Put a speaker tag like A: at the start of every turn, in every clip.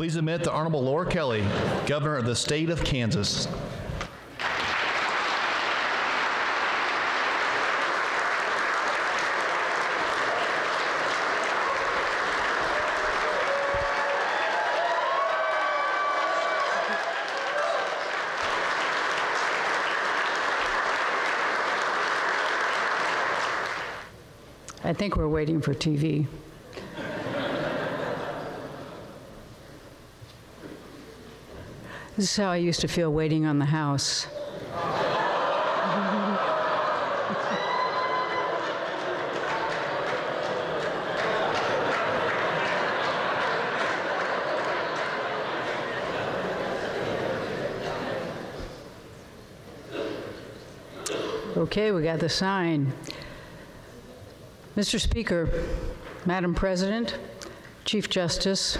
A: Please admit the Honorable Laura Kelly, Governor of the State of Kansas.
B: I think we're waiting for TV. This is how I used to feel waiting on the House. Okay, we got the sign. Mr. Speaker, Madam President, Chief Justice,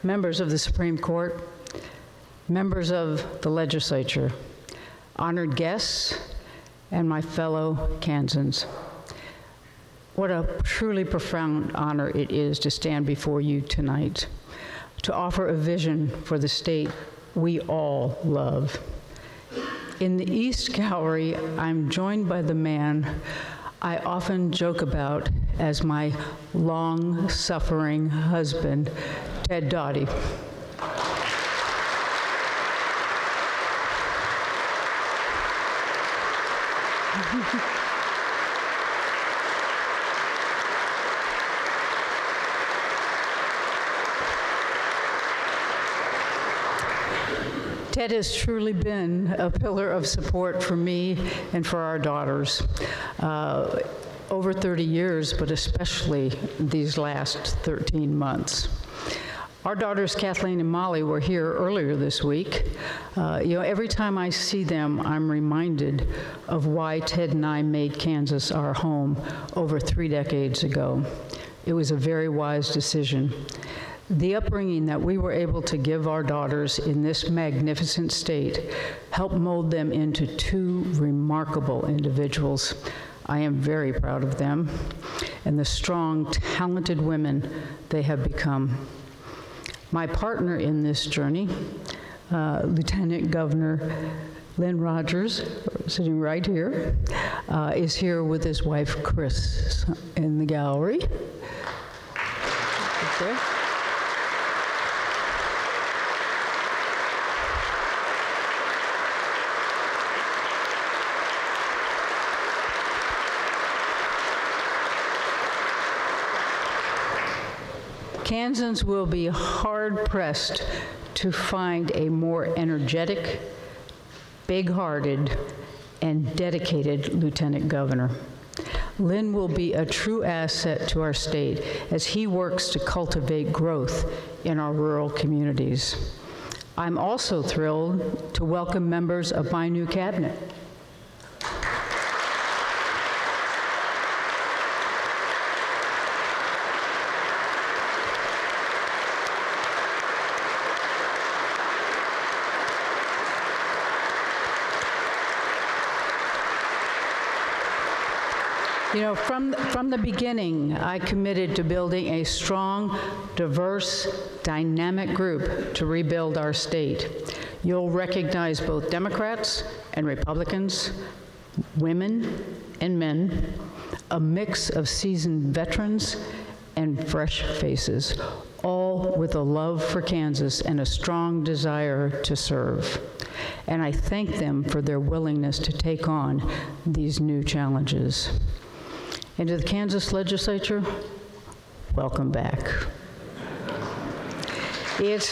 B: members of the Supreme Court, members of the legislature, honored guests, and my fellow Kansans. What a truly profound honor it is to stand before you tonight, to offer a vision for the state we all love. In the East Gallery, I'm joined by the man I often joke about as my long-suffering husband, Ted Doughty. Ted has truly been a pillar of support for me and for our daughters. Over 30 years, but especially these last 13 months. Our daughters, Kathleen and Molly, were here earlier this week. Every time I see them, I'm reminded of why Ted and I made Kansas our home over 3 decades ago. It was a very wise decision. The upbringing that we were able to give our daughters in this magnificent state helped mold them into 2 remarkable individuals. I am very proud of them and the strong, talented women they have become. My partner in this journey, Lieutenant Governor Lynn Rogers, sitting right here, is here with his wife, Chris, in the gallery. Right there. Kansans will be hard-pressed to find a more energetic, big-hearted, and dedicated lieutenant governor. Lynn will be a true asset to our state as he works to cultivate growth in our rural communities. I'm also thrilled to welcome members of my new cabinet. From the beginning, I committed to building a strong, diverse, dynamic group to rebuild our state. You'll recognize both Democrats and Republicans, women and men, a mix of seasoned veterans and fresh faces, all with a love for Kansas and a strong desire to serve. And I thank them for their willingness to take on these new challenges. And to the Kansas legislature, welcome back. It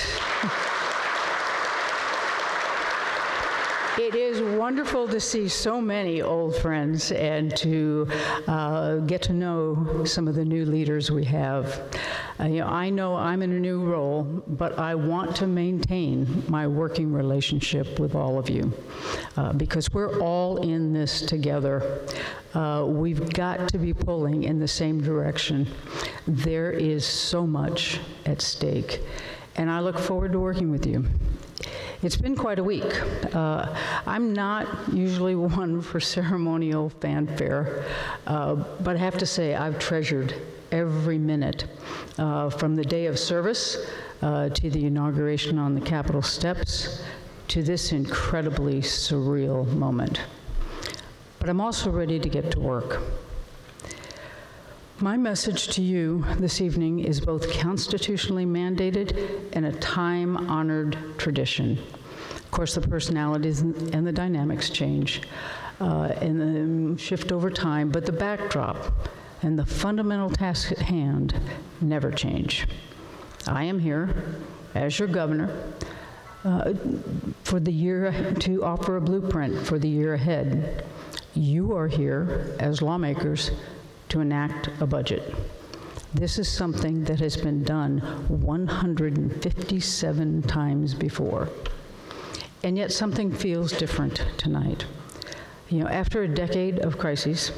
B: is wonderful to see so many old friends and to get to know some of the new leaders we have. I know I'm in a new role, but I want to maintain my working relationship with all of you because we're all in this together. We've got to be pulling in the same direction. There is so much at stake, and I look forward to working with you. It's been quite a week. I'm not usually one for ceremonial fanfare, but I have to say I've treasured every minute from the day of service to the inauguration on the Capitol steps, to this incredibly surreal moment. But I'm also ready to get to work. My message to you this evening is both constitutionally mandated and a time-honored tradition. Of course, the personalities and the dynamics change and shift over time, but the backdrop and the fundamental task at hand never change. I am here as your governor for the year to offer a blueprint for the year ahead. You are here as lawmakers to enact a budget. This is something that has been done 157 times before. And yet something feels different tonight. You know, after a decade of crises,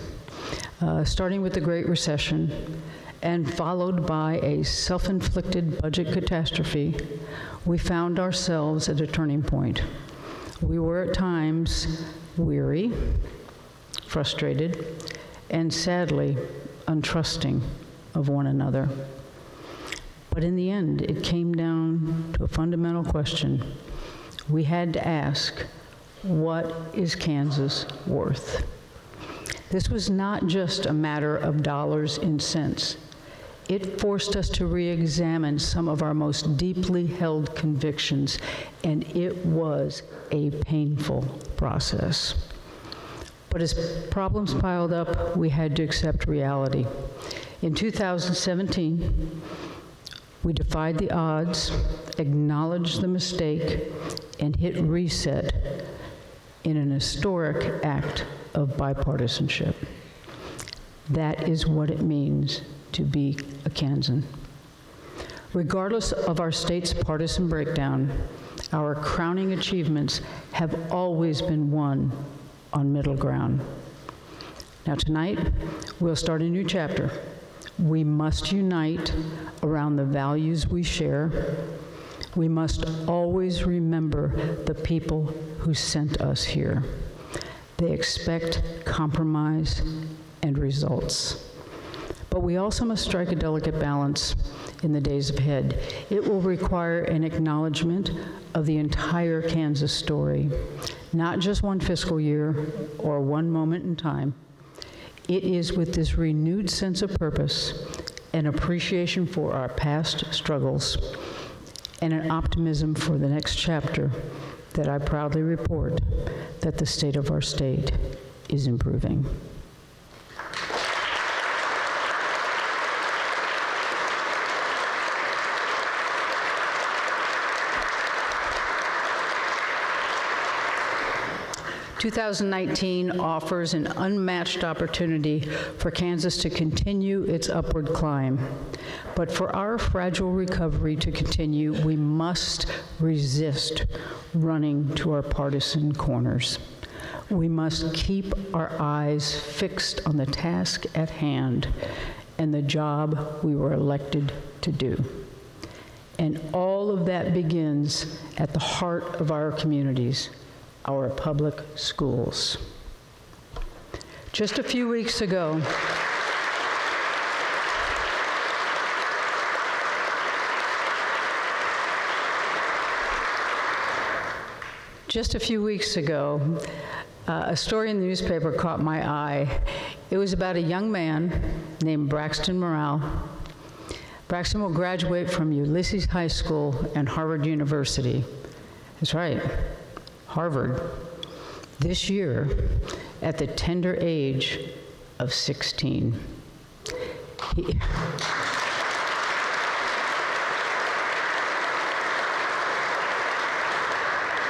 B: starting with the Great Recession and followed by a self-inflicted budget catastrophe, we found ourselves at a turning point. We were at times weary, frustrated, and sadly untrusting of one another. But in the end, it came down to a fundamental question. We had to ask, what is Kansas worth? This was not just a matter of dollars and cents. It forced us to re-examine some of our most deeply held convictions, and it was a painful process. But as problems piled up, we had to accept reality. In 2017, we defied the odds, acknowledged the mistake, and hit reset in an historic act of bipartisanship. That is what it means to be a Kansan. Regardless of our state's partisan breakdown, our crowning achievements have always been won on middle ground. Now tonight, we'll start a new chapter. We must unite around the values we share. We must always remember the people who sent us here. They expect compromise and results. But we also must strike a delicate balance in the days ahead. It will require an acknowledgement of the entire Kansas story, not just one fiscal year or one moment in time. It is with this renewed sense of purpose and appreciation for our past struggles and an optimism for the next chapter that I proudly report that the state of our state is improving. 2019 offers an unmatched opportunity for Kansas to continue its upward climb. But for our fragile recovery to continue, we must resist running to our partisan corners. We must keep our eyes fixed on the task at hand and the job we were elected to do. And all of that begins at the heart of our communities, our public schools. Just a few weeks ago, a story in the newspaper caught my eye. It was about a young man named Braxton Morrell. Braxton will graduate from Ulysses High School and Harvard University. That's right, Harvard, this year at the tender age of 16.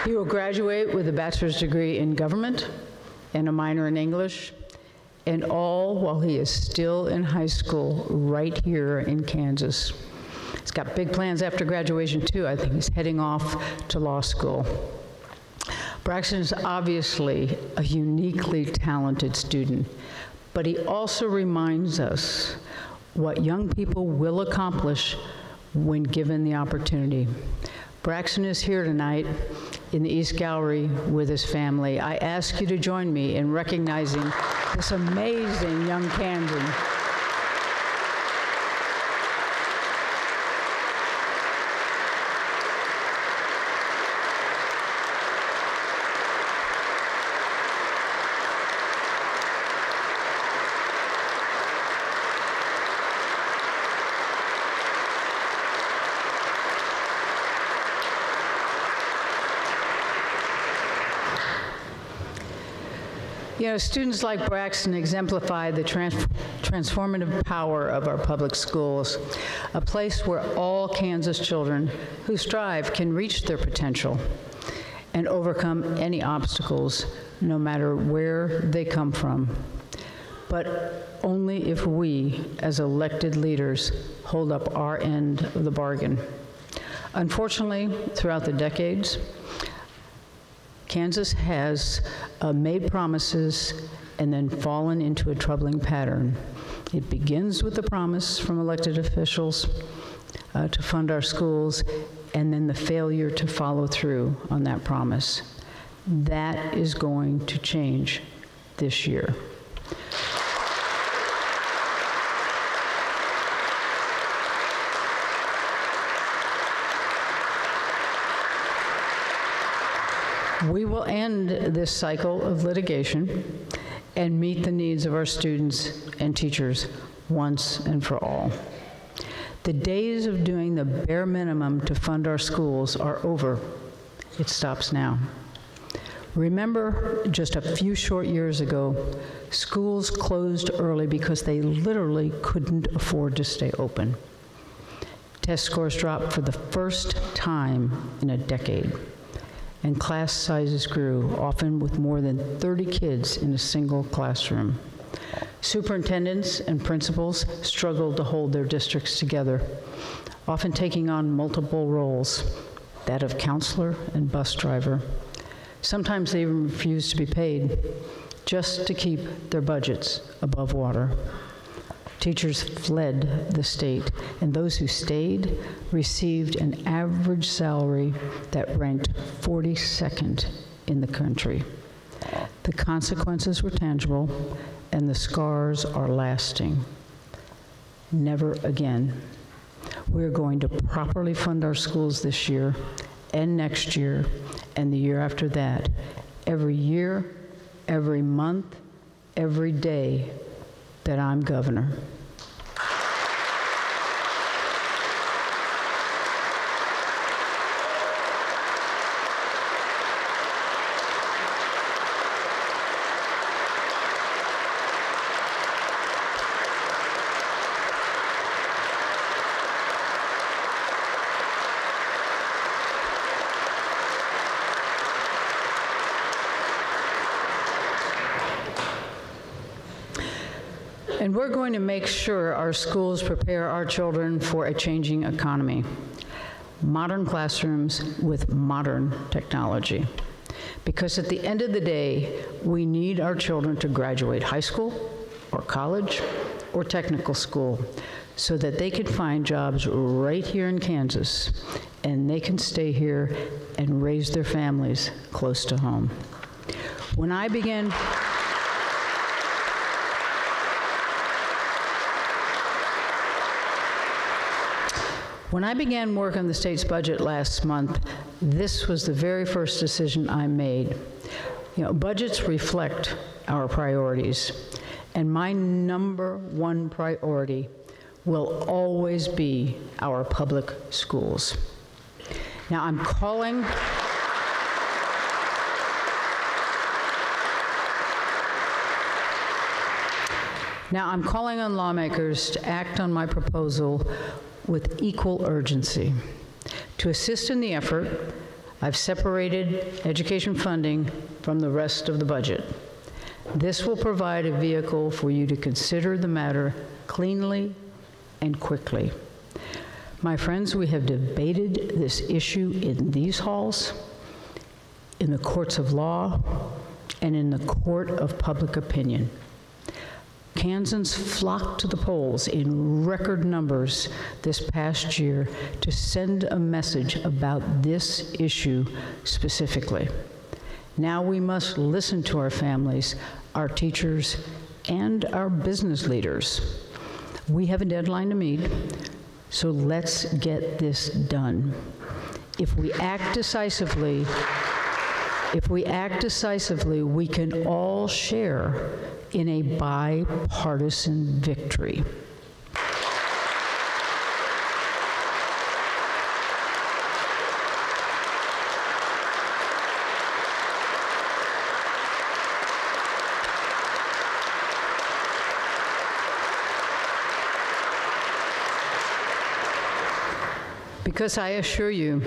B: He will graduate with a bachelor's degree in government and a minor in English, and all while he is still in high school right here in Kansas. He's got big plans after graduation too. I think he's heading off to law school. Braxton is obviously a uniquely talented student, but he also reminds us what young people will accomplish when given the opportunity. Braxton is here tonight in the East Gallery with his family. I ask you to join me in recognizing this amazing young Kansan. You know, students like Braxton exemplify the transformative power of our public schools, a place where all Kansas children who strive can reach their potential and overcome any obstacles, no matter where they come from. But only if we, as elected leaders, hold up our end of the bargain. Unfortunately, throughout the decades, Kansas has made promises and then fallen into a troubling pattern. It begins with the promise from elected officials to fund our schools, and then the failure to follow through on that promise. That is going to change this year. We will end this cycle of litigation and meet the needs of our students and teachers once and for all. The days of doing the bare minimum to fund our schools are over. It stops now. Remember, just a few short years ago, schools closed early because they literally couldn't afford to stay open. Test scores dropped for the first time in a decade. And class sizes grew, often with more than 30 kids in a single classroom. Superintendents and principals struggled to hold their districts together, often taking on multiple roles, that of counselor and bus driver. Sometimes they even refused to be paid, just to keep their budgets above water. Teachers fled the state, and those who stayed received an average salary that ranked 42nd in the country. The consequences were tangible, and the scars are lasting. Never again. We're going to properly fund our schools this year, and next year, and the year after that, every year, every month, every day that I'm governor. And we're going to make sure our schools prepare our children for a changing economy. Modern classrooms with modern technology. Because at the end of the day, we need our children to graduate high school or college or technical school so that they can find jobs right here in Kansas and they can stay here and raise their families close to home. When I began work on the state's budget last month, this was the very first decision I made. You know, budgets reflect our priorities, and my number one priority will always be our public schools. Now, I'm calling on lawmakers to act on my proposal with equal urgency. To assist in the effort, I've separated education funding from the rest of the budget. This will provide a vehicle for you to consider the matter cleanly and quickly. My friends, we have debated this issue in these halls, in the courts of law, and in the court of public opinion. Kansans flocked to the polls in record numbers this past year to send a message about this issue specifically. Now we must listen to our families, our teachers, and our business leaders. We have a deadline to meet, so let's get this done. If we act decisively, we can all share in a bipartisan victory. because I assure you,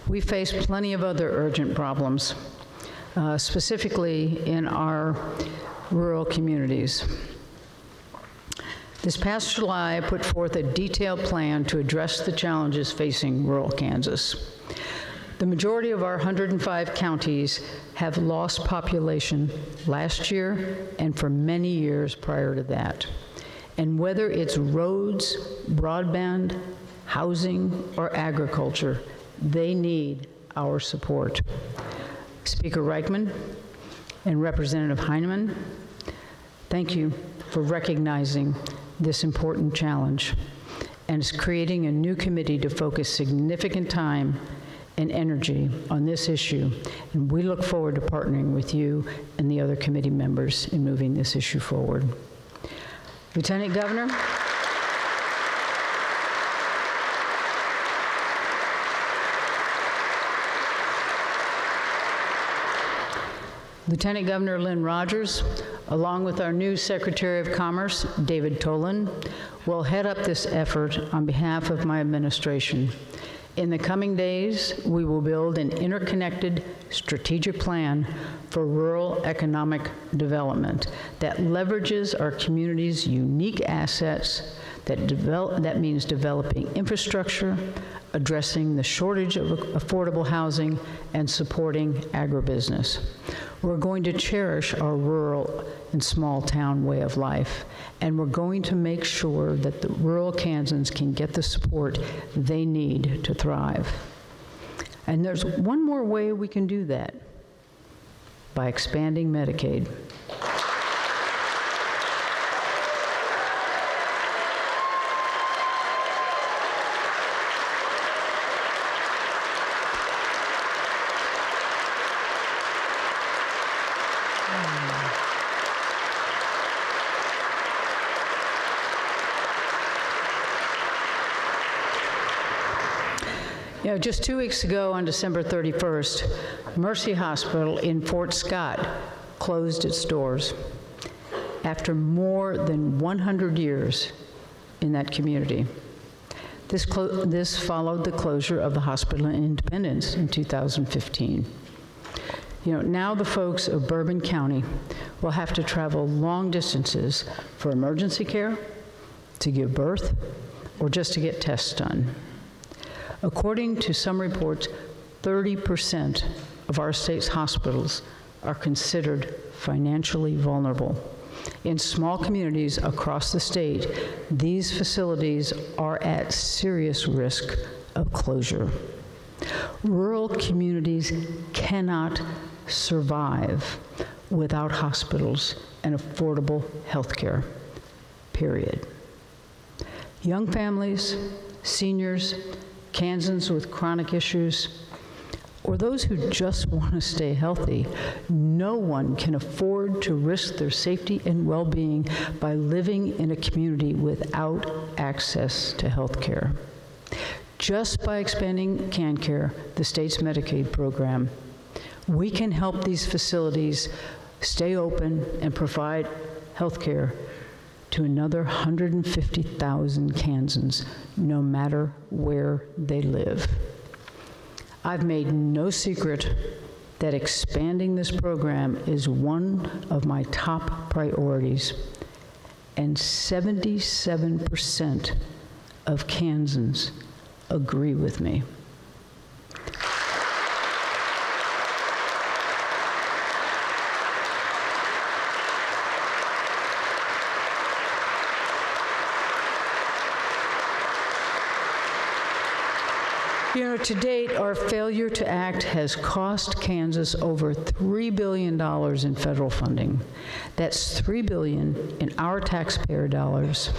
B: we face plenty of other urgent problems, specifically in our rural communities. This past July, I put forth a detailed plan to address the challenges facing rural Kansas. The majority of our 105 counties have lost population last year and for many years prior to that. And whether it's roads, broadband, housing, or agriculture, they need our support. Speaker Reichman and Representative Heineman, thank you for recognizing this important challenge and is creating a new committee to focus significant time and energy on this issue. And we look forward to partnering with you and the other committee members in moving this issue forward. Lieutenant Governor. Lieutenant Governor Lynn Rogers, along with our new Secretary of Commerce, David Tolan, will head up this effort on behalf of my administration. In the coming days, we will build an interconnected strategic plan for rural economic development that leverages our community's unique assets, that means developing infrastructure, addressing the shortage of affordable housing, and supporting agribusiness. We're going to cherish our rural and small town way of life, and we're going to make sure that the rural Kansans can get the support they need to thrive. And there's one more way we can do that, by expanding Medicaid. You know, just 2 weeks ago on December 31st, Mercy Hospital in Fort Scott closed its doors after more than 100 years in that community. This followed the closure of the hospital in Independence in 2015. You know, now the folks of Bourbon County will have to travel long distances for emergency care, to give birth, or just to get tests done. According to some reports, 30% of our state's hospitals are considered financially vulnerable. In small communities across the state, these facilities are at serious risk of closure. Rural communities cannot survive without hospitals and affordable health care, period. Young families, seniors, Kansans with chronic issues, or those who just want to stay healthy, no one can afford to risk their safety and well-being by living in a community without access to health care. Just by expanding CanCare, the state's Medicaid program, we can help these facilities stay open and provide health care to another 150,000 Kansans, no matter where they live. I've made no secret that expanding this program is one of my top priorities, and 77% of Kansans agree with me. You know, to date, our failure to act has cost Kansas over $3 billion in federal funding. That's $3 billion in our taxpayer dollars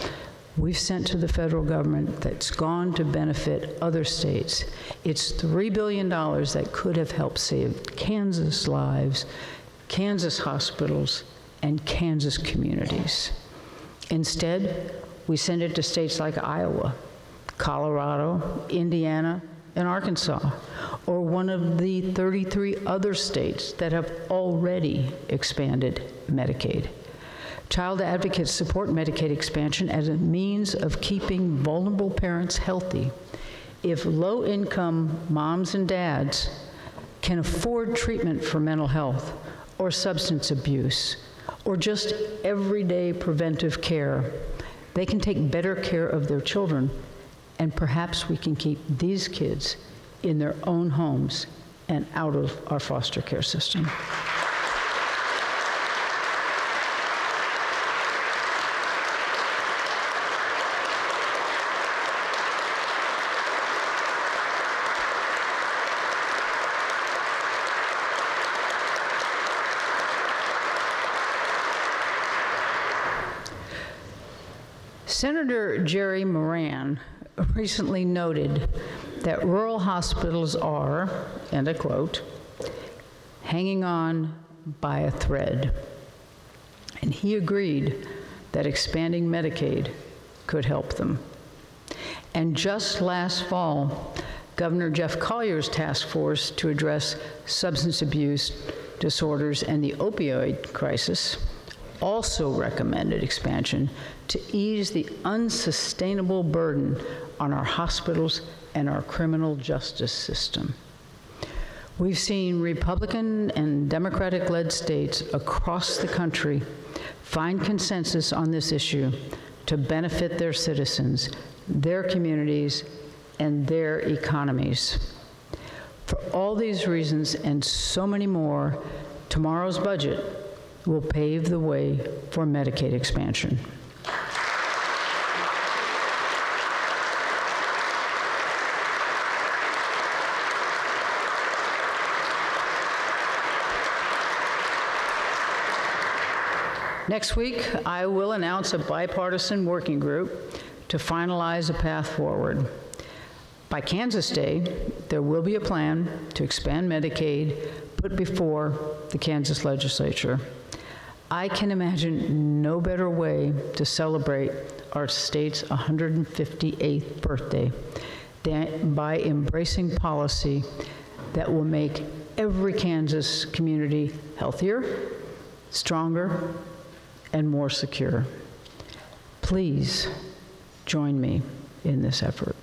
B: we've sent to the federal government that's gone to benefit other states. It's $3 billion that could have helped save Kansas lives, Kansas hospitals, and Kansas communities. Instead, we send it to states like Iowa, Colorado, Indiana, and Arkansas, or one of the 33 other states that have already expanded Medicaid. Child advocates support Medicaid expansion as a means of keeping vulnerable parents healthy If low-income moms and dads can afford treatment for mental health or substance abuse or just everyday preventive care, they can take better care of their children, and perhaps we can keep these kids in their own homes and out of our foster care system. Senator Jerry Moran recently noted that rural hospitals are, and I quote, hanging on by a thread. And he agreed that expanding Medicaid could help them. And just last fall, Governor Jeff Collier's task force to address substance abuse disorders and the opioid crisis also recommended expansion to ease the unsustainable burden on our hospitals and our criminal justice system. We've seen Republican and Democratic-led states across the country find consensus on this issue to benefit their citizens, their communities, and their economies. For all these reasons and so many more, tomorrow's budget will pave the way for Medicaid expansion. Next week, I will announce a bipartisan working group to finalize a path forward. By Kansas Day, there will be a plan to expand Medicaid put before the Kansas legislature. I can imagine no better way to celebrate our state's 158th birthday than by embracing policy that will make every Kansas community healthier, stronger, and more secure. Please join me in this effort.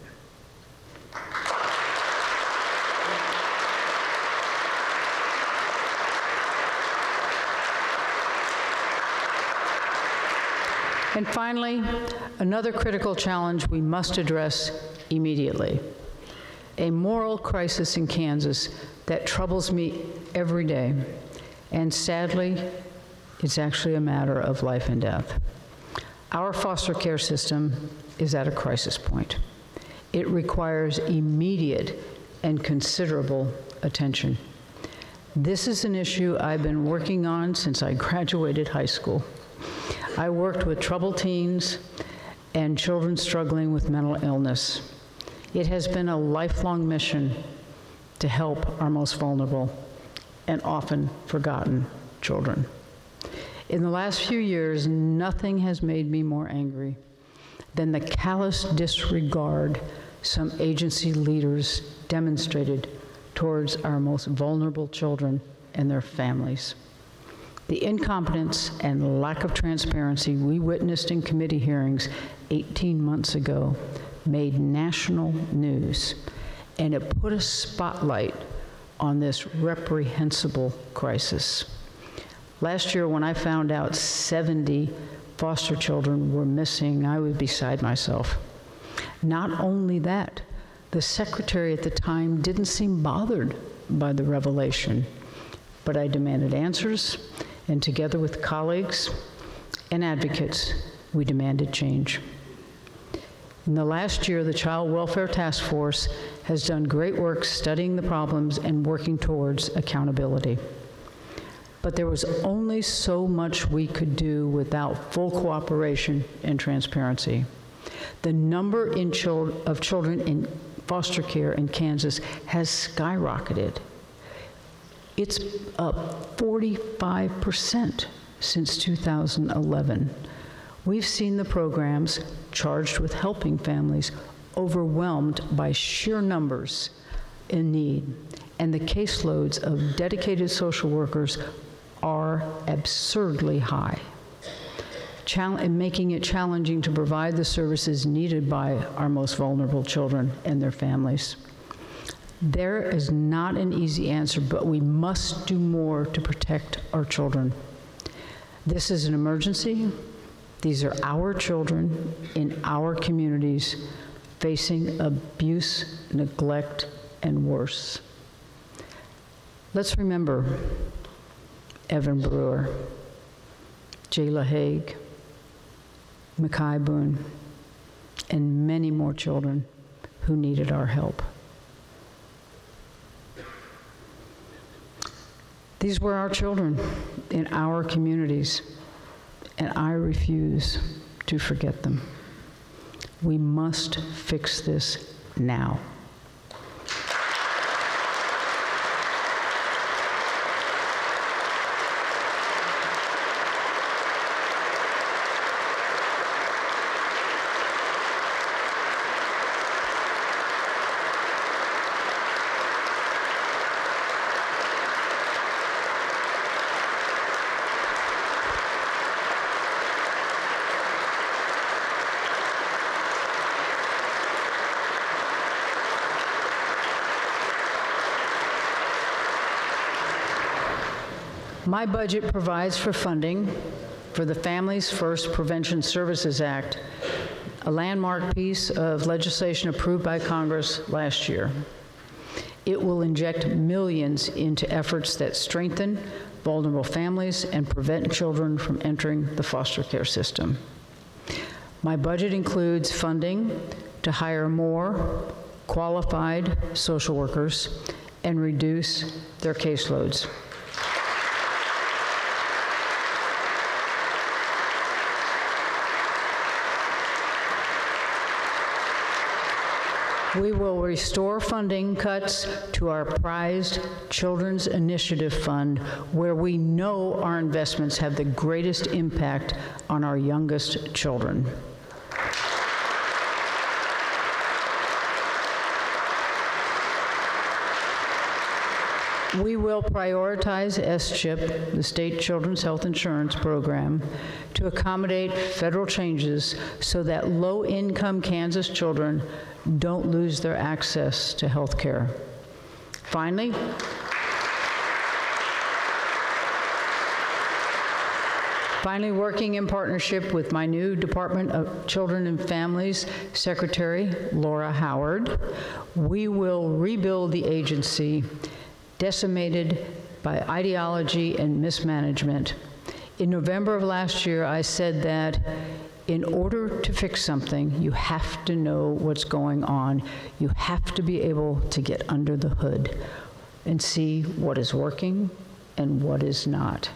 B: And finally, another critical challenge we must address immediately: a moral crisis in Kansas that troubles me every day, and sadly, it's actually a matter of life and death. Our foster care system is at a crisis point. It requires immediate and considerable attention. This is an issue I've been working on since I graduated high school. I worked with troubled teens and children struggling with mental illness. It has been a lifelong mission to help our most vulnerable and often forgotten children. In the last few years, nothing has made me more angry than the callous disregard some agency leaders demonstrated towards our most vulnerable children and their families. The incompetence and lack of transparency we witnessed in committee hearings 18 months ago made national news, and it put a spotlight on this reprehensible crisis. Last year, when I found out 70 foster children were missing, I was beside myself. Not only that, the secretary at the time didn't seem bothered by the revelation, but I demanded answers, and together with colleagues and advocates, we demanded change. In the last year, the Child Welfare Task Force has done great work studying the problems and working towards accountability. But there was only so much we could do without full cooperation and transparency. The number of children in foster care in Kansas has skyrocketed. It's up 45% since 2011. We've seen the programs charged with helping families overwhelmed by sheer numbers in need, and the caseloads of dedicated social workers are absurdly high. making it challenging to provide the services needed by our most vulnerable children and their families. There is not an easy answer, but we must do more to protect our children. This is an emergency. These are our children in our communities facing abuse, neglect, and worse. Let's remember Evan Brewer, Jayla Haig, Mackay Boone, and many more children who needed our help. These were our children in our communities, and I refuse to forget them. We must fix this now. My budget provides for funding for the Families First Prevention Services Act, a landmark piece of legislation approved by Congress last year. It will inject millions into efforts that strengthen vulnerable families and prevent children from entering the foster care system. My budget includes funding to hire more qualified social workers and reduce their caseloads. We will restore funding cuts to our prized Children's Initiative Fund, where we know our investments have the greatest impact on our youngest children. We will prioritize SCHIP, the State Children's Health Insurance Program, to accommodate federal changes so that low-income Kansas children don't lose their access to health care. Finally, working in partnership with my new Department of Children and Families Secretary, Laura Howard, we will rebuild the agency decimated by ideology and mismanagement. In November of last year, I said that in order to fix something, you have to know what's going on. You have to be able to get under the hood and see what is working and what is not.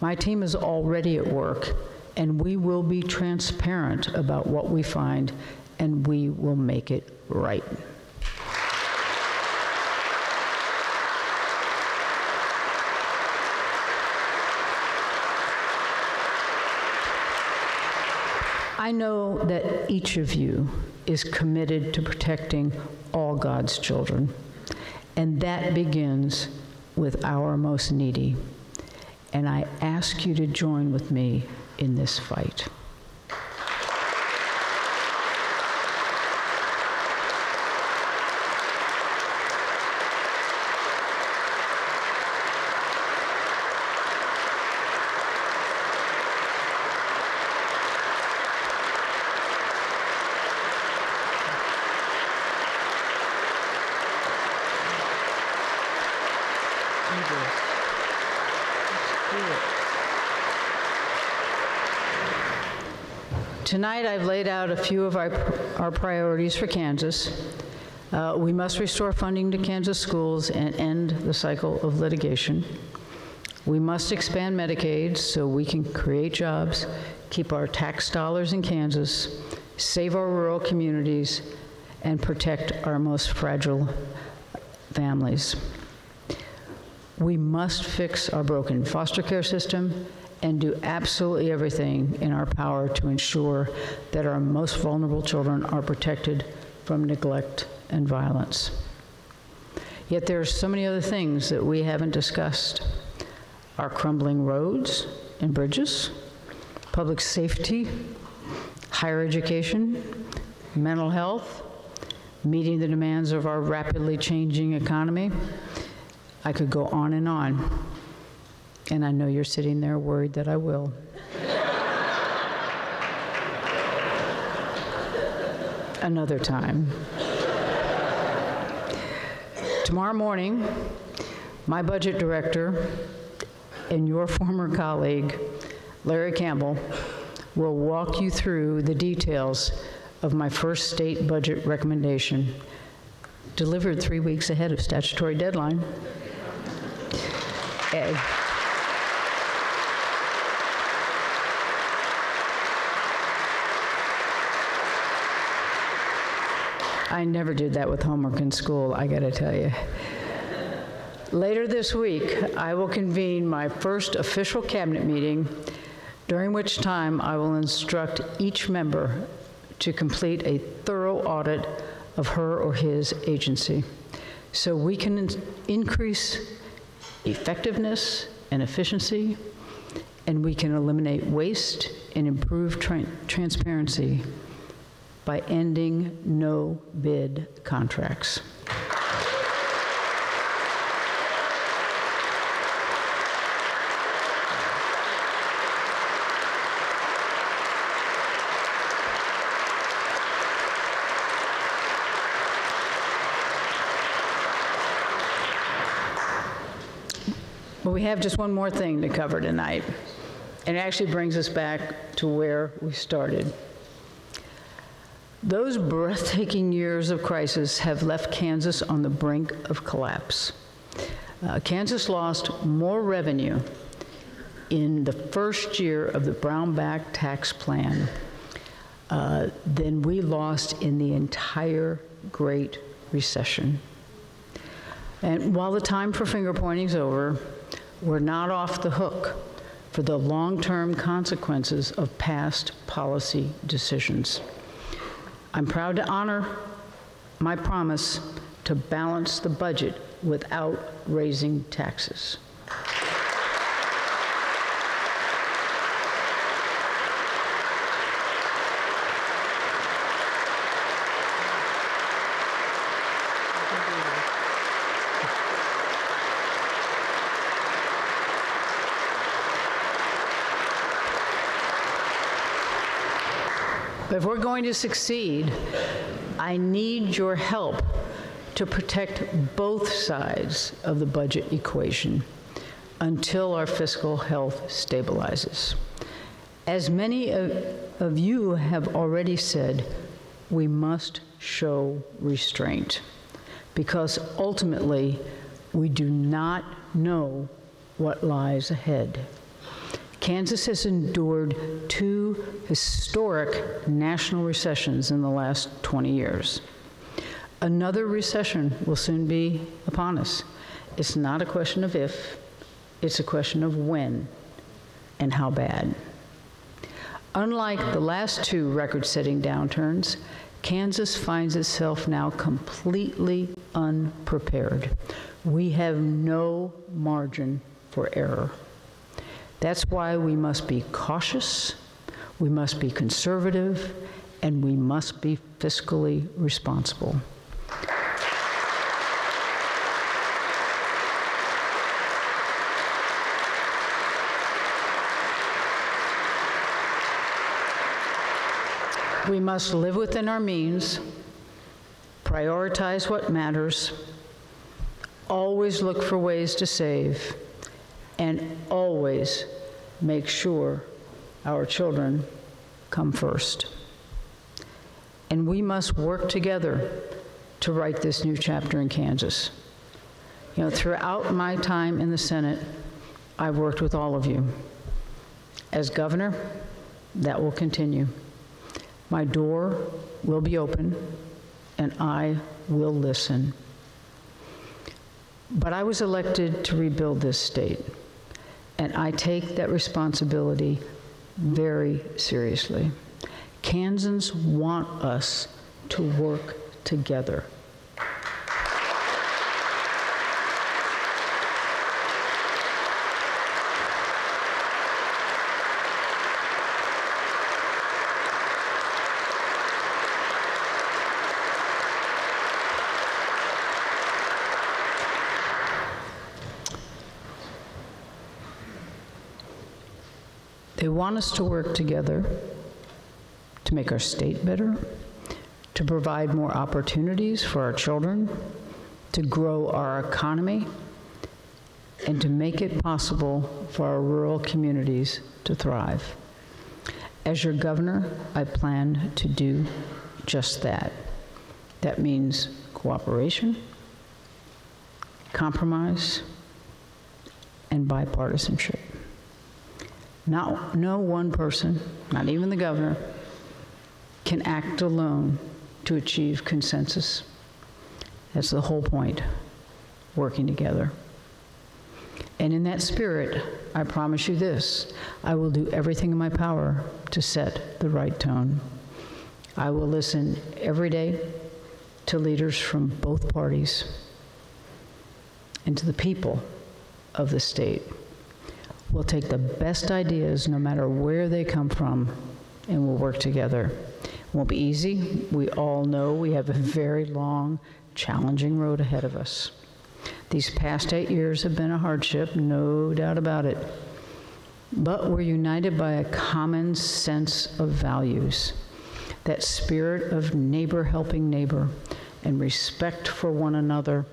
B: My team is already at work, and we will be transparent about what we find, and we will make it right. I know that each of you is committed to protecting all God's children, and that begins with our most needy. And I ask you to join with me in this fight. Tonight, I've laid out a few of our priorities for Kansas. We must restore funding to Kansas schools and end the cycle of litigation. We must expand Medicaid so we can create jobs, keep our tax dollars in Kansas, save our rural communities, and protect our most fragile families. We must fix our broken foster care system and do absolutely everything in our power to ensure that our most vulnerable children are protected from neglect and violence. Yet there are so many other things that we haven't discussed. Our crumbling roads and bridges, public safety, higher education, mental health, meeting the demands of our rapidly changing economy. I could go on, and I know you're sitting there worried that I will. Another time. Tomorrow morning, my budget director and your former colleague, Larry Campbell, will walk you through the details of my first state budget recommendation, delivered 3 weeks ahead of statutory deadline. I never did that with homework in school, I gotta tell you. Later this week, I will convene my first official cabinet meeting, during which time I will instruct each member to complete a thorough audit of her or his agency, so we can increase effectiveness and efficiency, and we can eliminate waste and improve transparency by ending no-bid contracts. But we have just one more thing to cover tonight, and it actually brings us back to where we started. Those breathtaking years of crisis have left Kansas on the brink of collapse. Kansas lost more revenue in the first year of the Brownback tax plan than we lost in the entire Great Recession. And while the time for finger pointing is over, we're not off the hook for the long-term consequences of past policy decisions. I'm proud to honor my promise to balance the budget without raising taxes. But if we're going to succeed, I need your help to protect both sides of the budget equation until our fiscal health stabilizes. As many of you have already said, we must show restraint, because ultimately we do not know what lies ahead. Kansas has endured 2 historic national recessions in the last 20 years. Another recession will soon be upon us. It's not a question of if, it's a question of when and how bad. Unlike the last 2 record-setting downturns, Kansas finds itself now completely unprepared. We have no margin for error. That's why we must be cautious, we must be conservative, and we must be fiscally responsible. We must live within our means, prioritize what matters, always look for ways to save, and always make sure our children come first. And we must work together to write this new chapter in Kansas. You know, throughout my time in the Senate, I've worked with all of you. As governor, that will continue. My door will be open, and I will listen. But I was elected to rebuild this state, and I take that responsibility very seriously. Kansans want us to work together. They want us to work together to make our state better, to provide more opportunities for our children, to grow our economy, and to make it possible for our rural communities to thrive. As your governor, I plan to do just that. That means cooperation, compromise, and bipartisanship. No one person, not even the governor, can act alone to achieve consensus. That's the whole point, working together. And in that spirit, I promise you this: I will do everything in my power to set the right tone. I will listen every day to leaders from both parties and to the people of the state. We'll take the best ideas, no matter where they come from, and we'll work together. It won't be easy. We all know we have a very long, challenging road ahead of us. These past 8 years have been a hardship, no doubt about it. But we're united by a common sense of values, that spirit of neighbor helping neighbor, and respect for one another,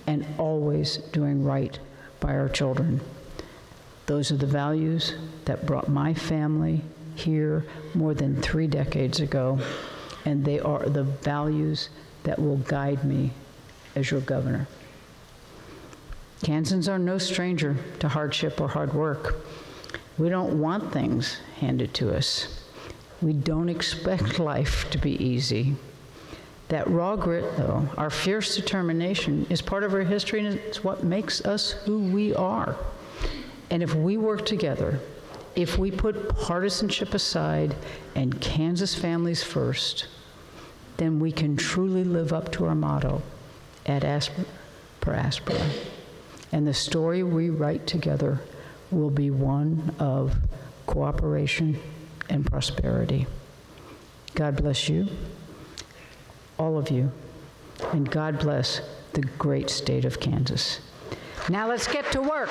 B: and always doing right by our children. Those are the values that brought my family here more than 3 decades ago, and they are the values that will guide me as your governor. Kansans are no stranger to hardship or hard work. We don't want things handed to us. We don't expect life to be easy. That raw grit, though, our fierce determination, is part of our history, and it's what makes us who we are. And if we work together, if we put partisanship aside and Kansas families first, then we can truly live up to our motto, ad astra per aspera. And the story we write together will be one of cooperation and prosperity. God bless you, all of you, and God bless the great state of Kansas. Now let's get to work.